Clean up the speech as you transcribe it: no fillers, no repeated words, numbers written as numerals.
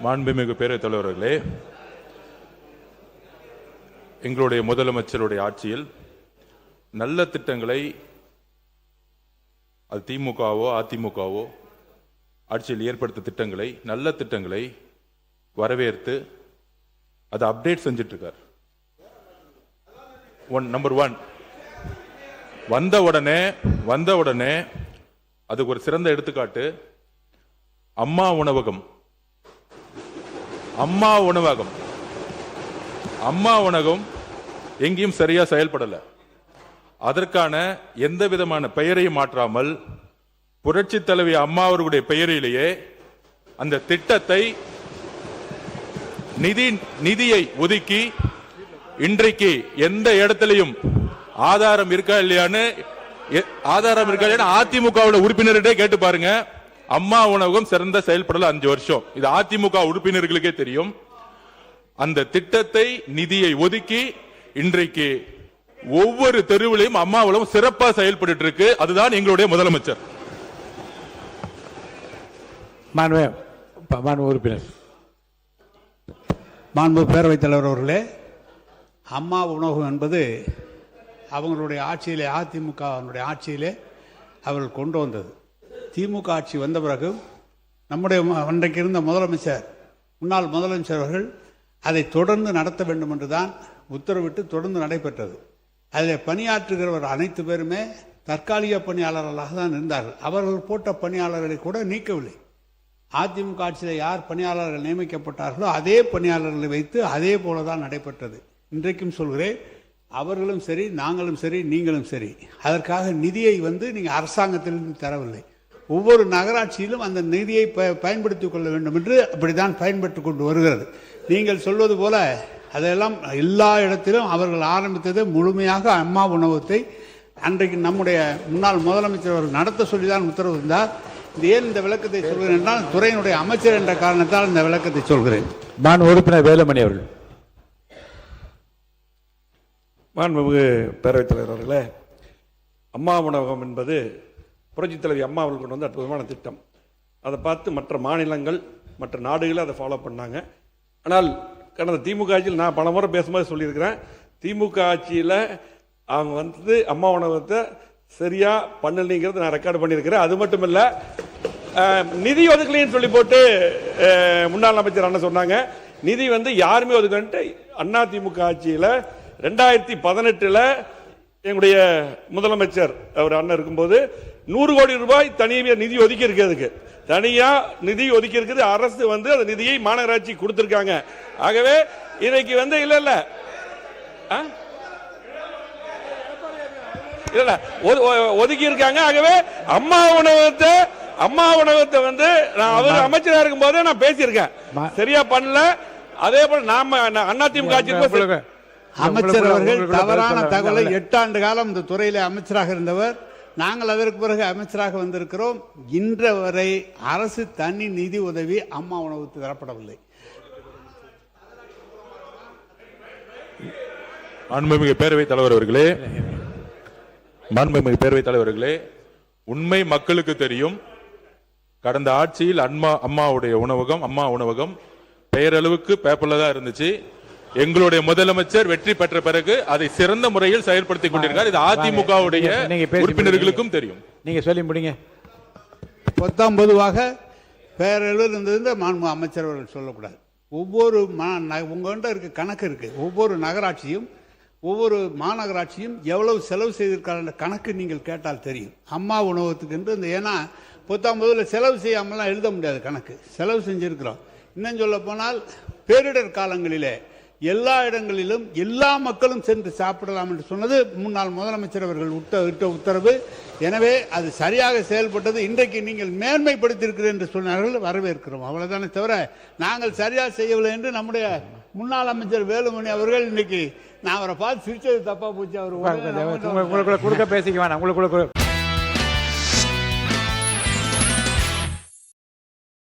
மாண்புமிகு பேரவைத் தலைவர்களே, எங்களுடைய முதலமைச்சருடைய ஆட்சியில் நல்ல திட்டங்களை, அது திமுகவோ அதிமுகவோ ஆட்சியில் ஏற்படுத்த திட்டங்களை, நல்ல திட்டங்களை வரவேற்று அதை அப்டேட் செஞ்சிட்டு இருக்கார். நம்பர் 1 வந்த உடனே அதுக்கு ஒரு சிறந்த எடுத்துக்காட்டு அம்மா உணவகம். எங்கேயும் சரியா செயல்படல. அதற்கான எந்த விதமான பெயரையும் மாற்றாமல் புரட்சி தலைவி அம்மா அவர்களுடைய பெயரிலேயே அந்த திட்டத்தை நிதியை ஒதுக்கி இன்றைக்கு எந்த இடத்திலையும் ஆதாரம் இருக்கா இல்லையான்னு அதிமுக உறுப்பினர்கிட்ட கேட்டு பாருங்க. அம்மா உணவகம் சிறந்த செயல்படல 5 வருஷம். இது அதிமுக உறுப்பினர்களுக்கே தெரியும். அந்த திட்டத்தை நிதியை ஒதுக்கி இன்றைக்கு ஒவ்வொரு தெருவிலையும் அம்மா உணவகம் சிறப்பா செயல்பட்டு இருக்கு. அதுதான் எங்களுடைய முதலமைச்சர். உறுப்பினர் மாண்பு பேரவைத் தலைவர் அவர்களே, அம்மா உணவகம் என்பது அவங்களுடைய ஆட்சியிலே, அதிமுக ஆட்சியிலே அவர்கள் கொண்டு வந்தது. திமுக ஆட்சி வந்த பிறகு நம்முடைய அன்றைக்கு இருந்த முன்னாள் முதலமைச்சர் அவர்கள் அதை தொடர்ந்து நடத்த வேண்டும் என்று தான் உத்தரவிட்டு தொடர்ந்து நடைபெற்றது. அதில் பணியாற்றுகிறவர் அனைத்து பேருமே தற்காலிக பணியாளர்களாக தான் இருந்தார்கள். அவர்கள் போட்ட பணியாளர்களை கூட நீக்கவில்லை. அதிமுக ஆட்சியில் யார் பணியாளர்கள் நியமிக்கப்பட்டார்களோ அதே பணியாளர்களை வைத்து அதே போல தான் நடைபெற்றது. இன்றைக்கும் சொல்கிறேன், அவர்களும் சரி, நாங்களும் சரி, நீங்களும் சரி, அதற்காக நிதியை நீங்கள் அரசாங்கத்திலிருந்து தரவில்லை. ஒவ்வொரு நகராட்சியிலும் அந்த நிதியை பயன்படுத்திக் கொள்ள வேண்டும் என்று அப்படித்தான் பயன்பட்டு கொண்டு வருகிறது. நீங்கள் சொல்வது போல அதெல்லாம் எல்லா இடத்திலும் அவர்கள் ஆரம்பித்தது முழுமையாக அம்மா உணவகத்தை அன்றைக்கு நம்முடைய முன்னாள் முதலமைச்சர் அவர்கள் நடத்த சொல்லிதான் உத்தரவு இருந்தார். ஏன் இந்த விளக்கத்தை சொல்கிறேன் என்றால், துறையினுடைய அமைச்சர் என்ற காரணத்தால் இந்த விளக்கத்தை சொல்கிறேன். நான் உறுப்பினர் வேலுமணி அவர்கள். மாண்புமிகு பேரவைத் தலைவர் அவர்களே, அம்மா உணவகம் என்பது புரட்சித் தலைவி அம்மா அவர்கள் கொண்டு வந்து அற்புதமான திட்டம். அதை பார்த்து மற்ற மாநிலங்கள், மற்ற நாடுகள் அதை ஃபாலோ பண்ணாங்க. ஆனால் கடந்த திமுக ஆட்சியில் நான் பல முறை பேசும்போது சொல்லியிருக்கிறேன், திமுக ஆட்சியில் அவங்க அம்மா உணவகத்தை சரியா பண்ணலைங்கிறது நான் ரெக்கார்டு பண்ணியிருக்கிறேன். அது மட்டும் இல்லை, நிதி ஒதுக்கலைன்னு சொல்லி போட்டு முன்னாள் அமைச்சர் அண்ணன் சொன்னாங்க. நிதி யாருமே ஒதுக்கன்ட்டு அதிமுக ஆட்சியில் 2018 எங்களுடைய முதலமைச்சர் அவர் அண்ணன் இருக்கும்போது 100 கோடி ரூபாய் தனியாக நிதி ஒதுக்கி இருக்கிறதுக்கு தனியா நிதி ஒதுக்கி இருக்குது. அரசு அந்த நிதியை மாநகராட்சி கொடுத்திருக்காங்க. ஆகவே இன்னைக்கு இல்ல ஒதுக்கி இருக்காங்க. ஆகவே அம்மா உணவகத்தை நான் அவர் அமைச்சராக இருக்கும் போதே நான் பேசியிருக்கேன், சரியா பண்ணல. அதே போல நாம அதிமுக ஆட்சி அமைச்சர் அவர்கள் தவறான தகவலை 8 ஆண்டு காலம் இந்த துறையில அமைச்சராக இருந்தவர். நாங்கள் அதற்கு பிறகு அமைச்சராக வந்திருக்கிறோம். இன்று வரை அரசு தனி நிதி உதவி அம்மா உணவுக்கு தரப்படவில்லை. மாண்புமிகு பேரவைத் தலைவர்களே, உண்மை மக்களுக்கு தெரியும். கடந்த ஆட்சியில் அம்மா உணவகம் பெயரளவுக்கு பேப்பர்ல தான் இருந்துச்சு. எங்களுடைய முதலமைச்சர் வெற்றி பெற்ற பிறகு அதை சிறந்த முறையில் செயல்படுத்திக் கொண்டிருக்கிறார். இது அதிமுகவுடைய உறுப்பினர்களுக்கும் தெரியும். நீங்க சொல்லி முடிங்க. பொதுவாக பேரளவில் இருந்தது மாண்பு அமைச்சர் அவர்கள் சொல்லக்கூடாது. ஒவ்வொரு உங்கள்கிட்ட இருக்க கணக்கு இருக்கு. ஒவ்வொரு நகராட்சியும் ஒவ்வொரு மாநகராட்சியும் எவ்வளவு செலவு செய்திருக்காங்க கணக்கு நீங்கள் கேட்டால் தெரியும். அம்மா உணவகத்துக்கு என்று ஏன்னா 19 செலவு செய்யாமலாம் எழுத முடியாது கணக்கு. செலவு செஞ்சிருக்கிறோம். இன்னும் சொல்ல போனால் பேரிடர் காலங்களிலே எல்லா இடங்களிலும் எல்லா மக்களும் சென்று சாப்பிடலாம் என்று சொன்னது முன்னாள் முதலமைச்சர் அவர்கள் இட்ட உத்தரவு. எனவே அது சரியாக செயல்பட்டது. இன்றைக்கு நீங்கள் மேன்மைப்படுத்தியிருக்கிறீர்கள் என்று சொன்னார்கள், வரவேற்கிறோம். அவ்வளவுதானே தவிர நாங்கள் சரியாக செய்யவில்லை என்று நம்முடைய முன்னாள் அமைச்சர் வேலுமணி அவர்கள் இன்னைக்கு நான் அவரை பார்த்து சிரிச்சது தப்பா போச்சு. அவர் கொடுக்க பேசிக்குவான்.